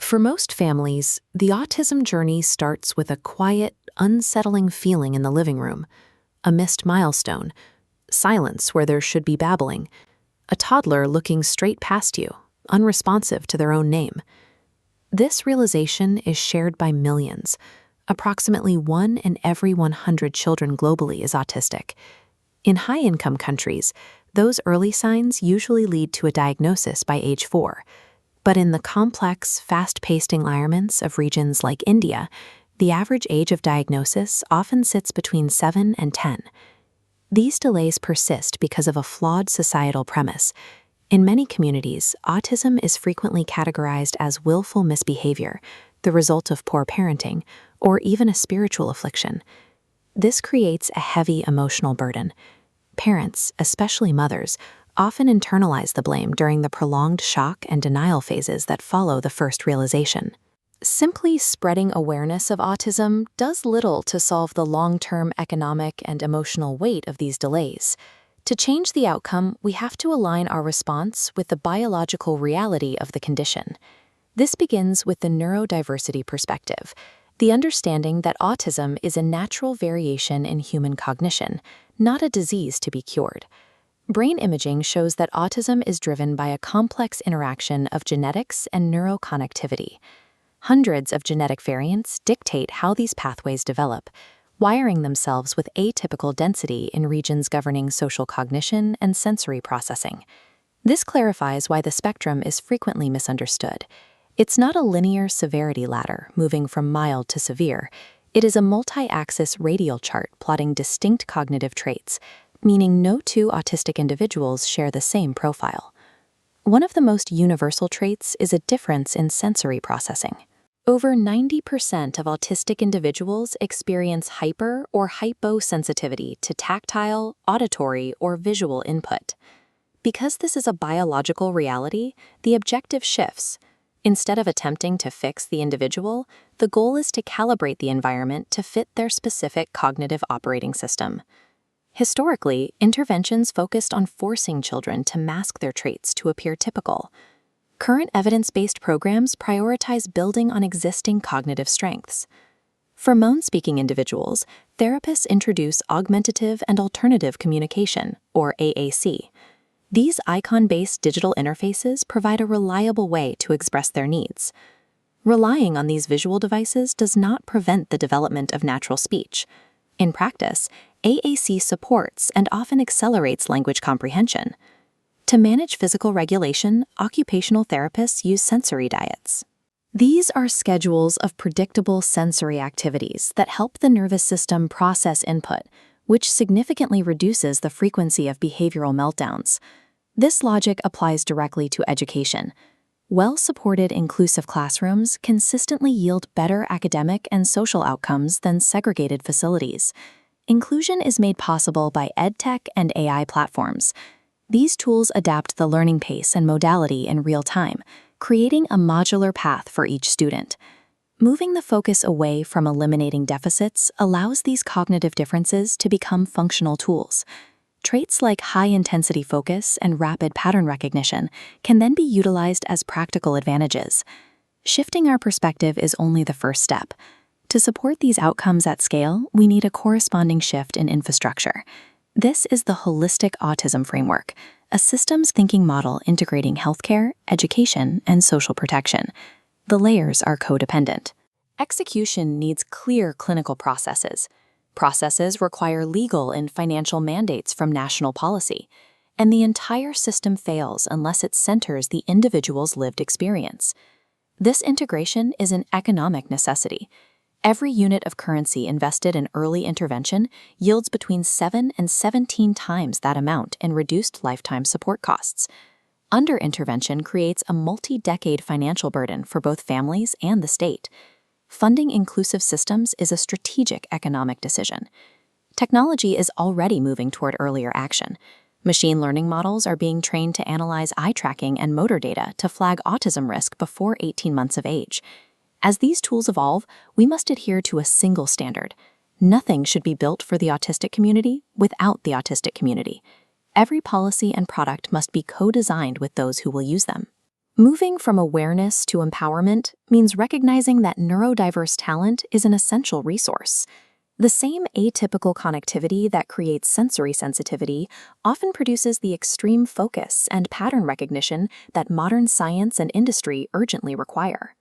For most families, the autism journey starts with a quiet, unsettling feeling in the living room, a missed milestone, silence where there should be babbling, a toddler looking straight past you, unresponsive to their own name. This realization is shared by millions. Approximately 1 in every 100 children globally is autistic. In high-income countries, those early signs usually lead to a diagnosis by age 4. But in the complex, fast-paced environments of regions like India, the average age of diagnosis often sits between 7 and 10. These delays persist because of a flawed societal premise. In many communities, autism is frequently categorized as willful misbehavior, the result of poor parenting, or even a spiritual affliction. This creates a heavy emotional burden. Parents, especially mothers, often internalize the blame during the prolonged shock and denial phases that follow the first realization. Simply spreading awareness of autism does little to solve the long-term economic and emotional weight of these delays. To change the outcome, we have to align our response with the biological reality of the condition. This begins with the neurodiversity perspective, the understanding that autism is a natural variation in human cognition, not a disease to be cured. Brain imaging shows that autism is driven by a complex interaction of genetics and neuroconnectivity. Hundreds of genetic variants dictate how these pathways develop, wiring themselves with atypical density in regions governing social cognition and sensory processing. This clarifies why the spectrum is frequently misunderstood. It's not a linear severity ladder moving from mild to severe. It is a multi-axis radial chart plotting distinct cognitive traits, meaning no two autistic individuals share the same profile. One of the most universal traits is a difference in sensory processing. Over 90% of autistic individuals experience hyper or hyposensitivity to tactile, auditory, or visual input. Because this is a biological reality, the objective shifts. Instead of attempting to fix the individual, the goal is to calibrate the environment to fit their specific cognitive operating system. Historically, interventions focused on forcing children to mask their traits to appear typical. Current evidence-based programs prioritize building on existing cognitive strengths. For Mohn-speaking individuals, therapists introduce augmentative and alternative communication, or AAC. These icon-based digital interfaces provide a reliable way to express their needs. Relying on these visual devices does not prevent the development of natural speech. In practice, AAC supports and often accelerates language comprehension. To manage physical regulation, occupational therapists use sensory diets. These are schedules of predictable sensory activities that help the nervous system process input, which significantly reduces the frequency of behavioral meltdowns. This logic applies directly to education. Well-supported inclusive classrooms consistently yield better academic and social outcomes than segregated facilities. Inclusion is made possible by EdTech and AI platforms. These tools adapt the learning pace and modality in real time, creating a modular path for each student. Moving the focus away from eliminating deficits allows these cognitive differences to become functional tools. Traits like high-intensity focus and rapid pattern recognition can then be utilized as practical advantages. Shifting our perspective is only the first step. To support these outcomes at scale, we need a corresponding shift in infrastructure. This is the Holistic Autism Framework, a systems thinking model integrating healthcare, education, and social protection. The layers are codependent. Execution needs clear clinical processes. Processes require legal and financial mandates from national policy, and the entire system fails unless it centers the individual's lived experience. This integration is an economic necessity. Every unit of currency invested in early intervention yields between 7 and 17 times that amount in reduced lifetime support costs. Under-intervention creates a multi-decade financial burden for both families and the state. Funding inclusive systems is a strategic economic decision. Technology is already moving toward earlier action. Machine learning models are being trained to analyze eye tracking and motor data to flag autism risk before 18 months of age. As these tools evolve, we must adhere to a single standard. Nothing should be built for the autistic community without the autistic community. Every policy and product must be co-designed with those who will use them. Moving from awareness to empowerment means recognizing that neurodiverse talent is an essential resource. The same atypical connectivity that creates sensory sensitivity often produces the extreme focus and pattern recognition that modern science and industry urgently require.